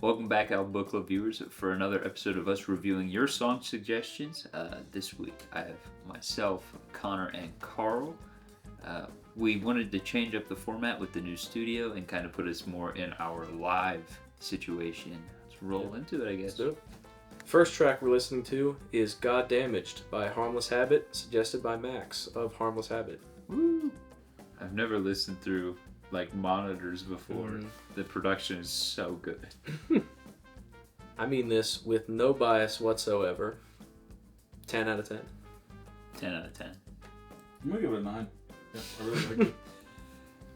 Welcome back, Album Book Club viewers, for another episode of us reviewing your song suggestions. This week I have myself, Connor, and Carl. We wanted to change up the format with the new studio and kind of put us more in our live situation. Let's roll into it, I guess. Let's do it. First track we're listening to is Godamaged by Harmless Habit, suggested by Max of Harmless Habit. Woo! I've never listened through monitors before. The production is so good. I mean this with no bias whatsoever. 10 out of 10. 10 out of 10. I'm gonna give it a 9. Yeah, I really like it.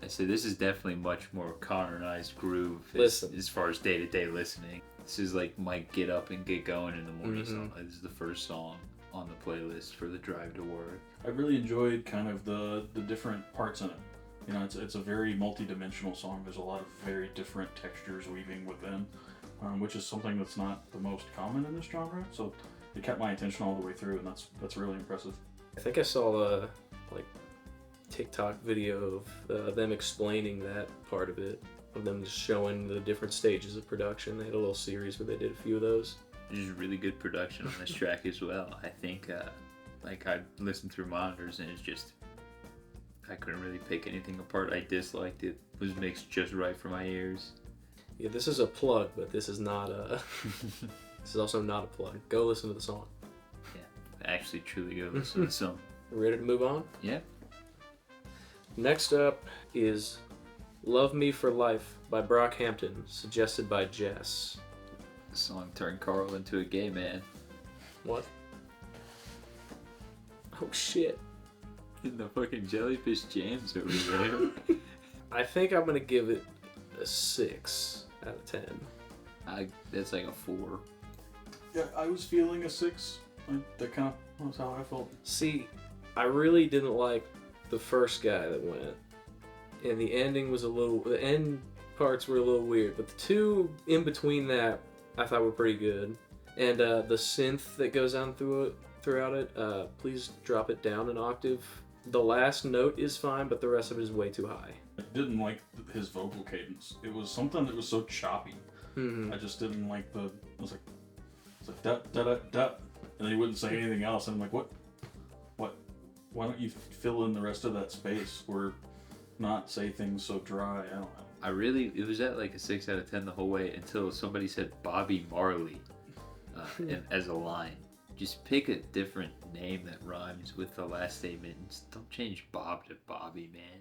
I say this is definitely much more Connor and I's groove as far as day-to-day listening. This is like my get up and get going in the morning song. This is the first song on the playlist for the drive to work. I really enjoyed kind of the different parts in it. You know, it's a very multi-dimensional song. There's a lot of very different textures weaving within, which is something that's not the most common in this genre. So it kept my attention all the way through, and that's really impressive. I think I saw a TikTok video of them explaining that part of it, of them just showing the different stages of production. They had a little series where they did a few of those. There's really good production on this track as well. I think, I listened through monitors and it's just, I couldn't really pick anything apart. I disliked it. It was mixed just right for my ears. Yeah, this is a plug, but this is not a... This is also not a plug. Go listen to the song. Yeah, actually truly go listen to the song. Ready to move on? Yeah. Next up is Love Me for Life by Brockhampton, suggested by Jess. The song turned Carl into a gay man. What? Oh shit. In the fucking jellyfish jams over there. I think I'm gonna give it a 6 out of 10. That's like a 4. Yeah, I was feeling a 6. That kind of was how I felt. See, I really didn't like the first guy that went, and the ending was the end parts were a little weird, but the two in between that I thought were pretty good. And the synth that goes on throughout it, please drop it down an octave. The last note is fine, but the rest of it is way too high. I didn't like his vocal cadence. It was something that was so choppy. I just didn't like I was like da da da da, and then he wouldn't say anything else. And I'm like, what? Why don't you fill in the rest of that space or not say things so dry? I don't know. It was at like a 6 out of 10 the whole way until somebody said Bobby Marley as a line. Just pick a different name that rhymes with the last statement. Don't change Bob to Bobby, man.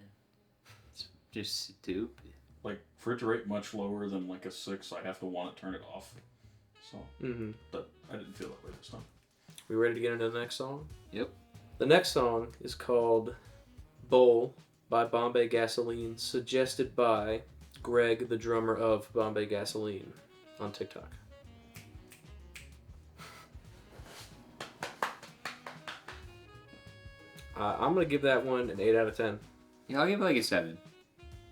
It's just stupid. Like, for it to rate much lower than like a 6, I have to want to turn it off. So, but I didn't feel that way this time. We ready to get into the next song? Yep. The next song is called Bowl by Bombay Gasoline, suggested by Greg, the drummer of Bombay Gasoline, on TikTok. I'm going to give that one an 8 out of 10. Yeah, I'll give it like a 7.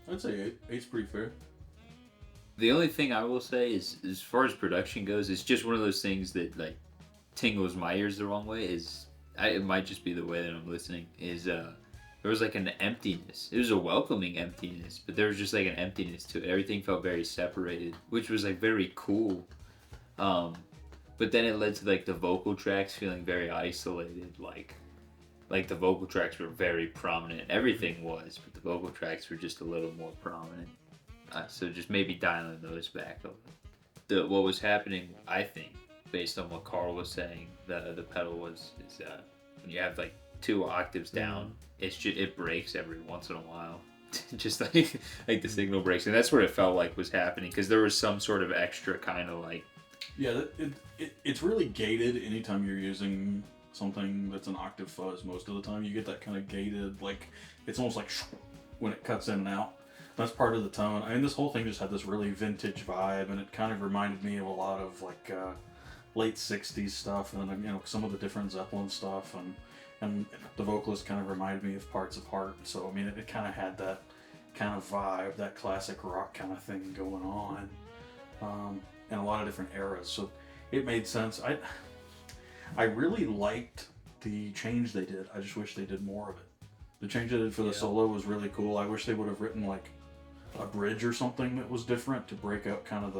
I'd say 8. 8's pretty fair. The only thing I will say is, as far as production goes, it's just one of those things that tingles my ears the wrong way. It might just be the way that I'm listening. There was like an emptiness. It was a welcoming emptiness, but there was just like an emptiness to it. Everything felt very separated, which was like very cool. But then it led to like the vocal tracks feeling very isolated. Like the vocal tracks were very prominent. Everything was, but the vocal tracks were just a little more prominent. So just maybe dialing those back a little. What was happening, I think, based on what Carl was saying, the pedal is when you have like 2 octaves down, it breaks every once in a while. Just like the signal breaks, and that's what it felt like was happening, because there was some sort of extra kind of like... Yeah, it's really gated anytime you're using something that's an octave fuzz. Most of the time you get that kind of gated, like it's almost like when it cuts in and out. That's part of the tone. I mean, this whole thing just had this really vintage vibe, and it kind of reminded me of a lot of like late 60s stuff, and then, some of the different Zeppelin stuff, and the vocalist kind of reminded me of parts of Heart. So I mean, it kind of had that kind of vibe, that classic rock kind of thing going on, in a lot of different eras. So it made sense. I really liked the change they did. I just wish they did more of it. The change they did for the solo was really cool. I wish they would have written like a bridge or something that was different to break up kind of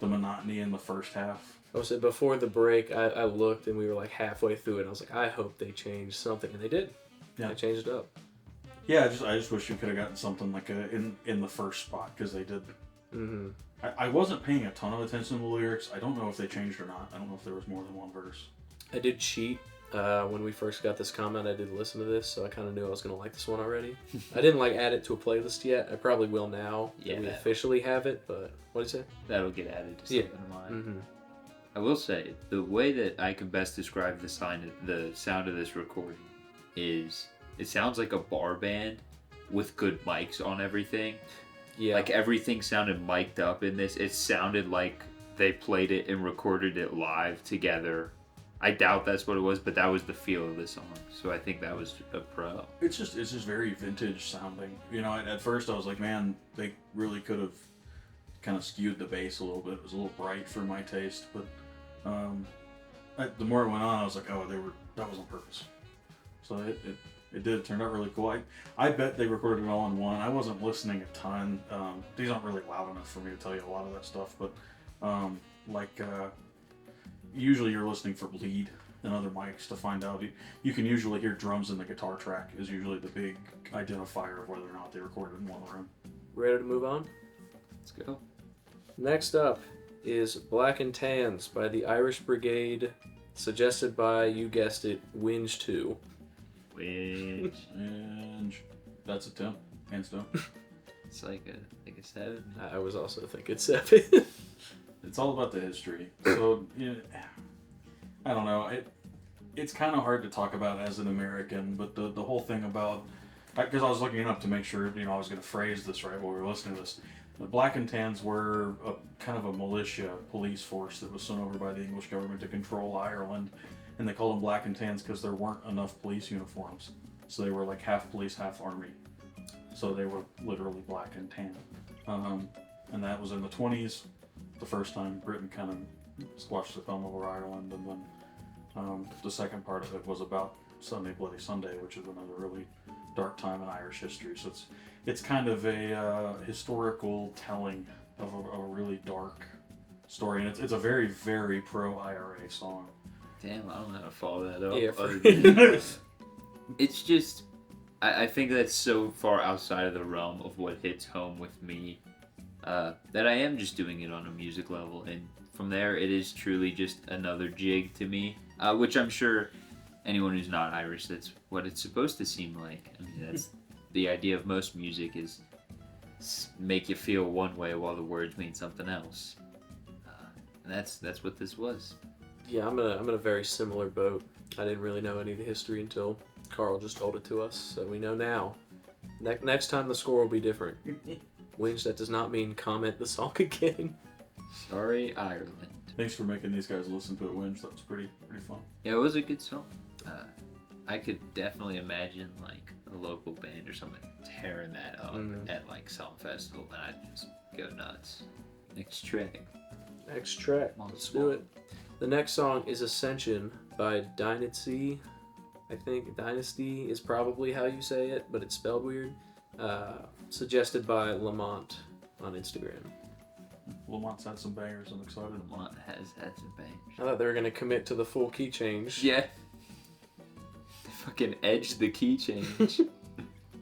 the monotony in the first half. I was saying before the break, I looked and we were like halfway through it. And I was like, I hope they changed something, and they did. Yeah, they changed it up. Yeah, I just wish you could have gotten something like in the first spot, because they did. Mm-hmm. I wasn't paying a ton of attention to the lyrics. I don't know if they changed or not. I don't know if there was more than one verse. I did cheat. When we first got this comment, I did listen to this, so I kind of knew I was going to like this one already. I didn't add it to a playlist yet. I probably will now that we officially have it, but what did you say? That'll get added to something of mine. Mm-hmm. I will say, the way that I can best describe the sound of this recording is, it sounds like a bar band with good mics on everything. Yeah. Like, everything sounded mic'd up in this. It sounded like they played it and recorded it live together. I doubt that's what it was, but that was the feel of the song. So I think that was a pro. It's just very vintage sounding. You know, at first I was like, man, they really could have kind of skewed the bass a little bit. It was a little bright for my taste, but the more it went on, I was like, oh, that was on purpose. So it did turn out really cool. I bet they recorded it all in one. I wasn't listening a ton. These aren't really loud enough for me to tell you a lot of that stuff, but usually you're listening for bleed and other mics to find out. You can usually hear drums in the guitar track is usually the big identifier of whether or not they recorded in one room. Ready to move on? Let's go. Next up is Black and Tans by the Irish Brigade, suggested by, you guessed it, Winge 2. And that's a 10, hands down. It's like a 7. I was also thinking 7. It's all about the history. So, I don't know. It's kind of hard to talk about as an American, but the whole thing about, because I was looking it up to make sure I was going to phrase this right while we were listening to this. The Black and Tans were kind of a militia police force that was sent over by the English government to control Ireland, and they called them Black and Tans because there weren't enough police uniforms. So they were like half police, half army. So they were literally black and tan. And that was in the 20s, the first time Britain kind of squashed the thumb over Ireland, and then the second part of it was about Sunday Bloody Sunday, which is another really dark time in Irish history. So it's kind of a historical telling of a really dark story, and it's a very, very pro-IRA song. Damn, I don't know how to follow that up. Yeah, it's just, I think that's so far outside of the realm of what hits home with me that I am just doing it on a music level, and from there it is truly just another jig to me, which I'm sure anyone who's not Irish, that's what it's supposed to seem like. I mean, that's the idea of most music, is make you feel one way while the words mean something else, and that's what this was. Yeah, I'm in a very similar boat. I didn't really know any of the history until Carl just told it to us, so we know now. Next time the score will be different. Winge, that does not mean comment the song again. Sorry, Ireland. Thanks for making these guys listen to it, Winge. That was pretty fun. Yeah, it was a good song. I could definitely imagine like a local band or something tearing that up at like some festival, and I'd just go nuts. Next track. Let's do it. The next song is Ascension by Dynatzy. I think Dynasty is probably how you say it, but it's spelled weird. Suggested by Lamont on Instagram. Lamont's had some bangers. I'm excited. Lamont has had some bangers. I thought they were going to commit to the full key change. Yeah. They fucking edged the key change.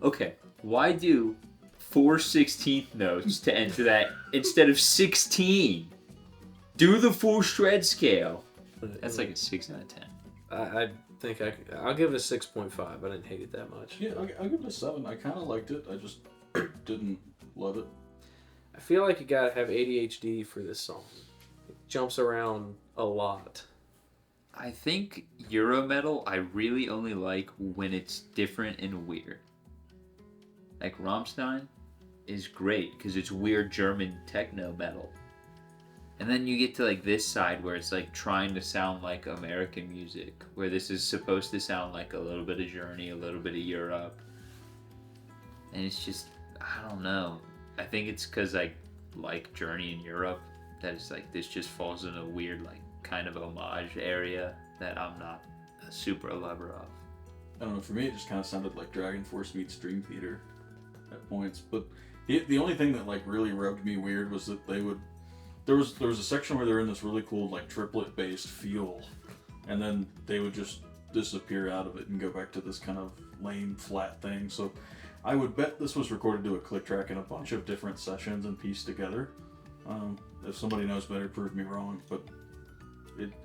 Okay, why do 4 16th notes to enter that instead of 16? Do the full shred scale. That's like a 6 out of 10. I think I'll give it a 6.5. I didn't hate it that much. Yeah, I'll give it a 7. I kind of liked it. I just didn't love it. I feel like you gotta have ADHD for this song. It jumps around a lot. I think Eurometal I really only like when it's different and weird. Like Rammstein is great because it's weird German techno metal. And then you get to like this side where it's like trying to sound like American music, where this is supposed to sound like a little bit of Journey, a little bit of Europe. And it's just, I don't know. I think it's because I like Journey in Europe that it's like this just falls in a weird like kind of homage area that I'm not a super lover of. I don't know, for me it just kind of sounded like Dragon Force meets Dream Theater at points, but the only thing that like really rubbed me weird was that they would There was a section where they're in this really cool like triplet based feel, and then they would just disappear out of it and go back to this kind of lame flat thing. So I would bet this was recorded to a click track in a bunch of different sessions and pieced together. If somebody knows better, prove me wrong, but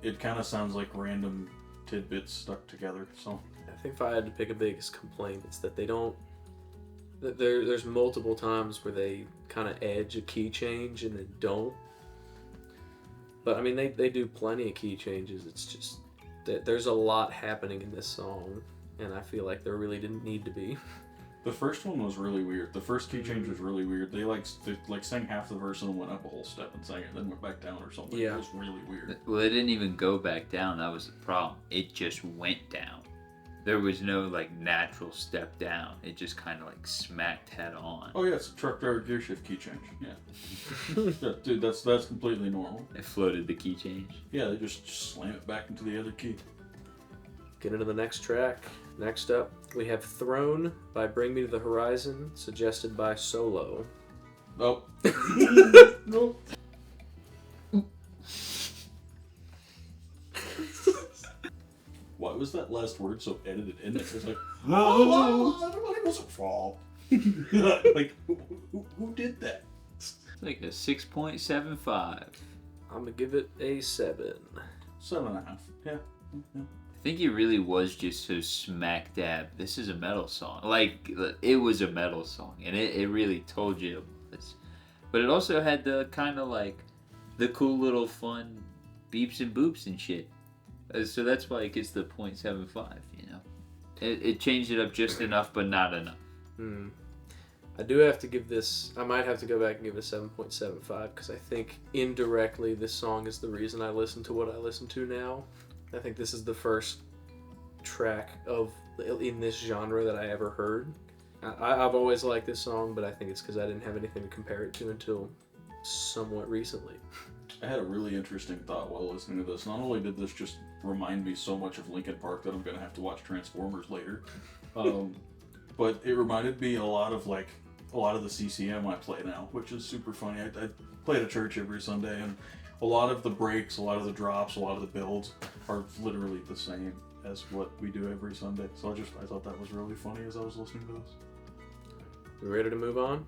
it kind of sounds like random tidbits stuck together. So I think if I had to pick a biggest complaint, it's that they don't. There's multiple times where they kind of edge a key change and then don't. But I mean, they do plenty of key changes. It's just that there's a lot happening in this song, and I feel like there really didn't need to be. the first one was really weird. The first key change was really weird. They sang half the verse and went up a whole step and sang it, and then went back down or something. Yeah. It was really weird. Well, it didn't even go back down. That was the problem. It just went down. There was no like natural step down. It just kind of like smacked head on. Oh yeah, it's a truck driver gear shift key change. Yeah, yeah, dude, that's completely normal. It floated the key change. Yeah, they just slam it back into the other key. Get into the next track. Next up, we have Throne by Bring Me to the Horizon, suggested by Solo. Oh. No. Why was that last word so edited in there? It's like, everybody was a fall. Like, who did that? It's like a 6.75. I'm gonna give it a 7. 7.5. Yeah. I think it really was just so smack dab. This is a metal song. Like, it was a metal song, and it really told you it was. But it also had the kind of like the cool little fun beeps and boops and shit. So that's why it gets the 0.75, you know? It changed it up just enough, but not enough. I do have to give this, I might have to go back and give it a 7.75, because I think indirectly this song is the reason I listen to what I listen to now. I think this is the first track in this genre that I ever heard. I've always liked this song, but I think it's because I didn't have anything to compare it to until somewhat recently. I had a really interesting thought while listening to this. Not only did this just remind me so much of Linkin Park that I'm going to have to watch Transformers later, but it reminded me a lot of the CCM I play now, which is super funny. I play at a church every Sunday, and a lot of the breaks, a lot of the drops, a lot of the builds are literally the same as what we do every Sunday. So I thought that was really funny as I was listening to this. We ready to move on?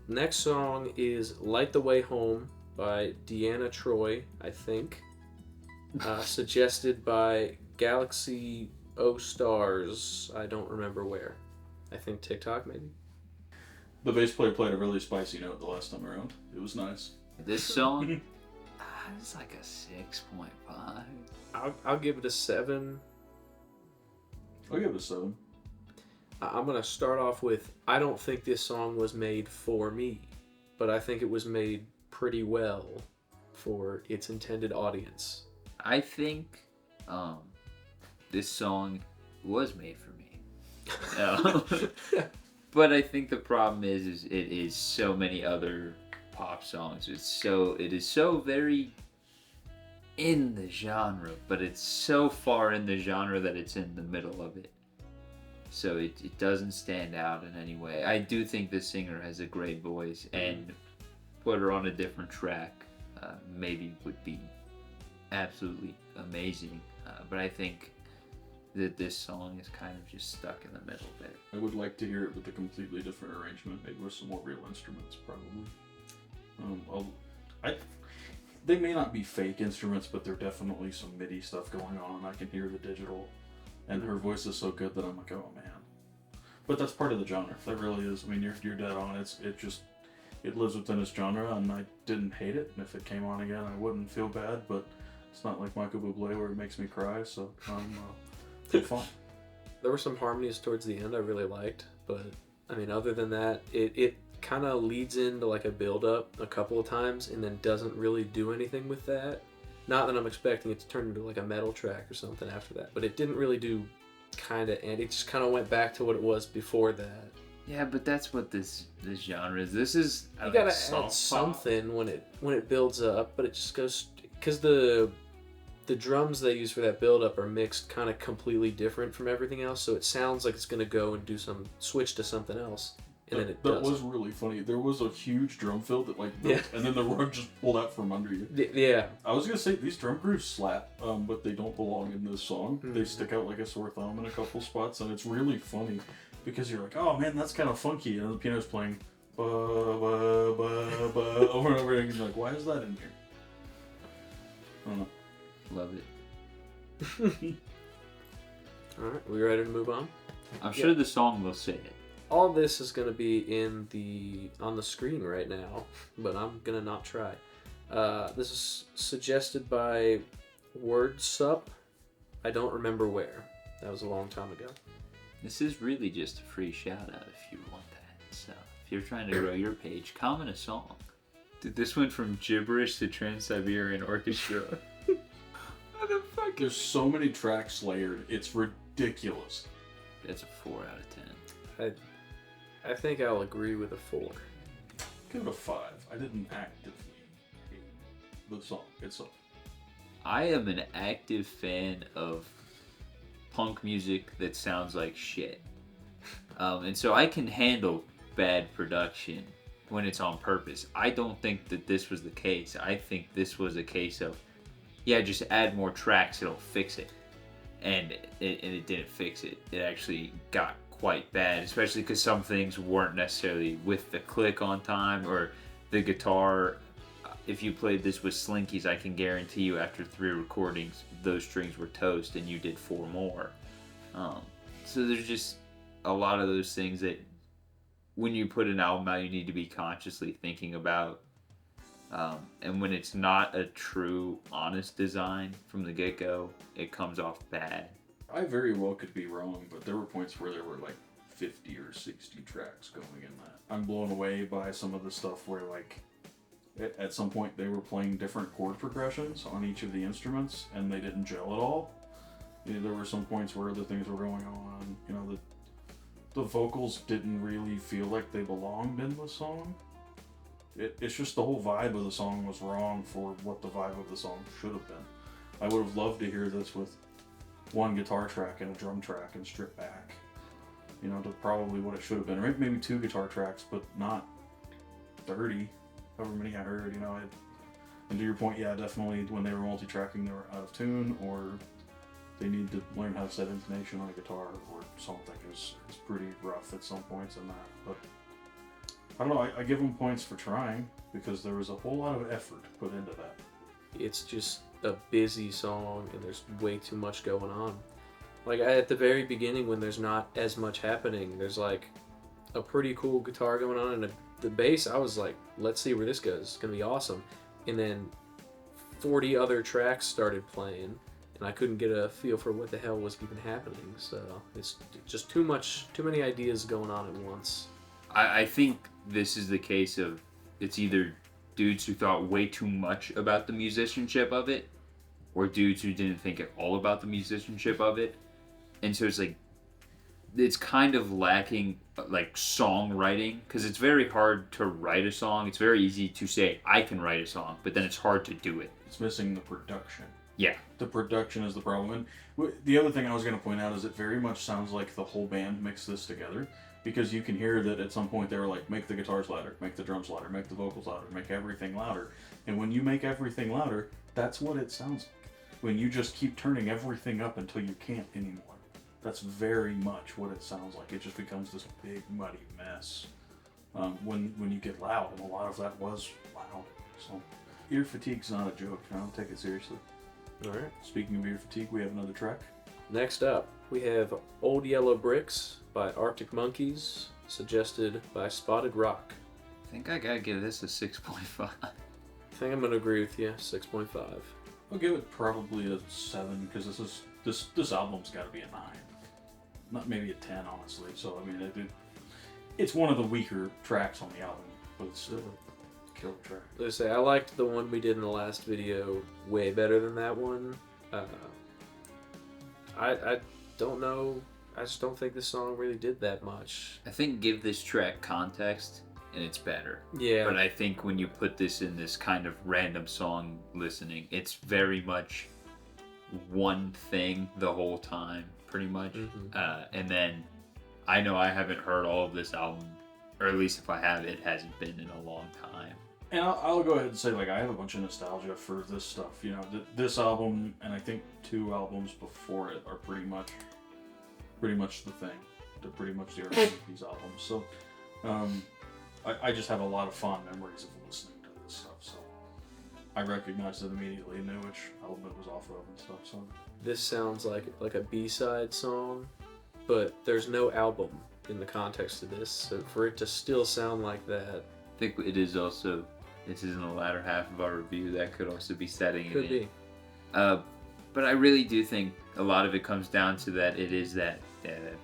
Next song is Light the Way Home by Deanna Troy, I think. Suggested by Galaxy O Stars. I don't remember where. I think TikTok, maybe. The bass player played a really spicy note the last time around. It was nice. This song, it's like a 6.5. I'll give it a 7. I'll give it a 7. I'm going to start off with, I don't think this song was made for me, but I think it was made pretty well for its intended audience. I think this song was made for me. But I think the problem is it is so many other pop songs. It is so very in the genre, but it's so far in the genre that it's in the middle of it. So it doesn't stand out in any way. I do think the singer has a great voice, and put her on a different track maybe would be absolutely amazing. But I think that this song is kind of just stuck in the middle there. I would like to hear it with a completely different arrangement, maybe with some more real instruments, probably. They may not be fake instruments, but they're definitely some MIDI stuff going on. I can hear the digital, and her voice is so good that I'm like, oh man. But that's part of the genre. That really is. I mean, you're dead on. It lives within its genre, and I didn't hate it. And if it came on again, I wouldn't feel bad. But it's not like Michael Bublé where it makes me cry. So it's fun. There were some harmonies towards the end I really liked, but I mean, other than that, it kind of leads into like a build-up a couple of times, and then doesn't really do anything with that. Not that I'm expecting it to turn into like a metal track or something after that, but it didn't really do and it just kind of went back to what it was before that. Yeah, but that's what this genre is. This is You gotta add something when it builds up, but it just goes because the drums they use for that build up are mixed kind of completely different from everything else, so it sounds like it's gonna go and switch to something else. and then it That doesn't. was really funny. There was a huge drum fill that built, and then the rug just pulled out from under you. Yeah. I was gonna say these drum grooves slap, but they don't belong in this song. They stick out like a sore thumb in a couple spots, and it's really funny because you're like, oh man, that's kind of funky, and the piano's playing ba ba ba ba over and over again. And you're like, why is that in here? I don't know. Love it. All right, we ready to move on? I'm sure the song will say it. All this is going to be on the screen right now, but I'm going to not try. This is suggested by WordSup. I don't remember where. That was a long time ago. This is really just a free shout out if you want that. So if you're trying to grow your page, comment a song. Dude, this went from gibberish to Trans-Siberian Orchestra. What the fuck? There's so many tracks layered. It's ridiculous. That's a 4 out of 10. I think I'll agree with a 4. Give it a 5. I didn't actively hate the song itself. I am an active fan of punk music that sounds like shit. And so I can handle bad production when it's on purpose. I don't think that this was the case. I think this was a case of, yeah, just add more tracks, it'll fix it. And it didn't fix it. It actually got quite bad, especially because some things weren't necessarily with the click on time or the guitar. If you played this with slinkies, I can guarantee you after 3 recordings, those strings were toast and you did 4 more. So there's just a lot of those things that when you put an album out, you need to be consciously thinking about. And when it's not a true, honest design from the get-go, it comes off bad. I very well could be wrong, but there were points where there were like 50 or 60 tracks going in that. I'm blown away by some of the stuff where like at some point they were playing different chord progressions on each of the instruments and they didn't gel at all. You know, there were some points where other things were going on. You know, the vocals didn't really feel like they belonged in the song. It's just the whole vibe of the song was wrong for what the vibe of the song should have been. I would have loved to hear this with one guitar track and a drum track and stripped back. You know, to probably what it should have been. Or maybe 2 guitar tracks, but not 30, however many I heard, you know. And to your point, yeah, definitely when they were multi-tracking, they were out of tune, or they need to learn how to set intonation on a guitar, or something is pretty rough at some points in that. But I don't know, I give them points for trying, because there was a whole lot of effort put into that. It's just a busy song and there's way too much going on. Like at the very beginning when there's not as much happening, there's like a pretty cool guitar going on and the bass, I was like, let's see where this goes. It's gonna be awesome. And then 40 other tracks started playing and I couldn't get a feel for what the hell was even happening. So it's just too many ideas going on at once. I think this is the case of it's either dudes who thought way too much about the musicianship of it, or dudes who didn't think at all about the musicianship of it. And so it's like, it's kind of lacking like songwriting, because it's very hard to write a song. It's very easy to say, I can write a song, but then it's hard to do it. It's missing the production. Yeah. The production is the problem. And the other thing I was going to point out is it very much sounds like the whole band mixed this together, because you can hear that at some point they were like, make the guitars louder, make the drums louder, make the vocals louder, make everything louder. And when you make everything louder, that's what it sounds like. When you just keep turning everything up until you can't anymore. That's very much what it sounds like. It just becomes this big muddy mess when you get loud, and a lot of that was loud. So ear fatigue's not a joke. I don't take it seriously. All right. Speaking of ear fatigue, we have another track. Next up, we have Old Yellow Bricks by Arctic Monkeys, suggested by Spotted Rock. I think I gotta give this a 6.5. I think I'm gonna agree with you. 6.5. I'll give it probably a 7, because this album's got to be a 9, not maybe a 10, honestly. So I mean, it's one of the weaker tracks on the album, but it's still a killer track. Let's say I liked the one we did in the last video way better than that one. I don't know. I just don't think this song really did that much. I think give this track context and it's better. Yeah. But I think when you put this in this kind of random song listening, it's very much one thing the whole time, pretty much. Mm-hmm. And then I know I haven't heard all of this album, or at least if I have, it hasn't been in a long time. And I'll go ahead and say, like, I have a bunch of nostalgia for this stuff. You know, this album, and I think 2 albums before it are pretty much the thing. They're pretty much the origin of these albums. So, I just have a lot of fond memories of listening to this stuff. So, I recognized it immediately and knew which album it was off of and stuff. So, This sounds like a B-side song, but there's no album in the context of this. So for it to still sound like that, I think it is also. This is in the latter half of our review. That could also be setting it could in. be. But I really do think a lot of it comes down to that. It is that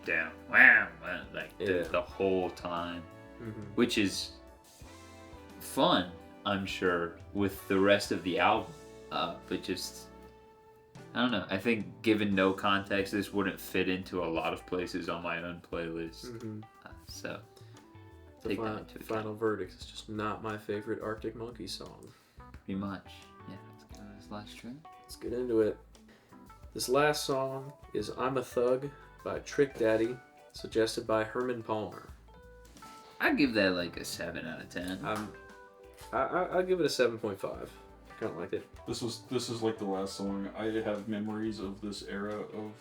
down, wow, like the whole time, which is fun, I'm sure, with the rest of the album. But just, I don't know. I think given no context, this wouldn't fit into a lot of places on my own playlist. So. The final verdict is just not my favorite Arctic Monkeys song. Pretty much. Yeah, let's go to this last track. Let's get into it. This last song is I'm a Thug by Trick Daddy, suggested by Herman Palmer. I'd give that like a 7 out of 10. I'll give it a 7.5. Kind of like it. this is like the last song. I have memories of this era of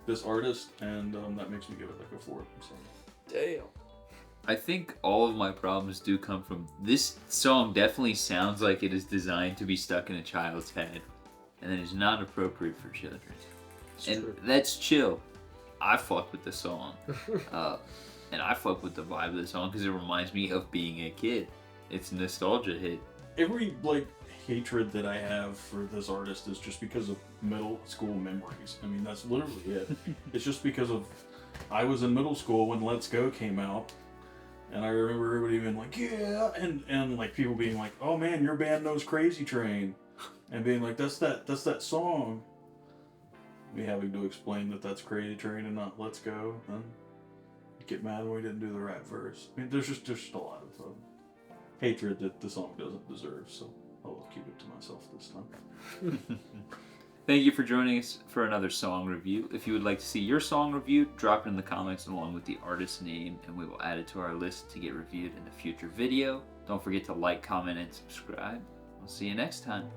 this artist, and that makes me give it like a 4. So. Damn. I think all of my problems do come from this song. Definitely sounds like it is designed to be stuck in a child's head, and it is not appropriate for children. That's chill. I fuck with the song, and I fuck with the vibe of the song because it reminds me of being a kid. It's a nostalgia hit. Every like hatred that I have for this artist is just because of middle school memories. I mean, that's literally it. It's just because of I was in middle school when Let's Go came out. And I remember everybody being like, yeah, and like people being like, oh man, your band knows Crazy Train, and being like, that's that song. Me having to explain that that's Crazy Train and not Let's Go, and get mad when we didn't do the rap verse. I mean, there's just a lot of hatred that the song doesn't deserve, so I'll keep it to myself this time. Thank you for joining us for another song review. If you would like to see your song reviewed, drop it in the comments along with the artist's name, and we will add it to our list to get reviewed in a future video. Don't forget to like, comment, and subscribe. I'll see you next time.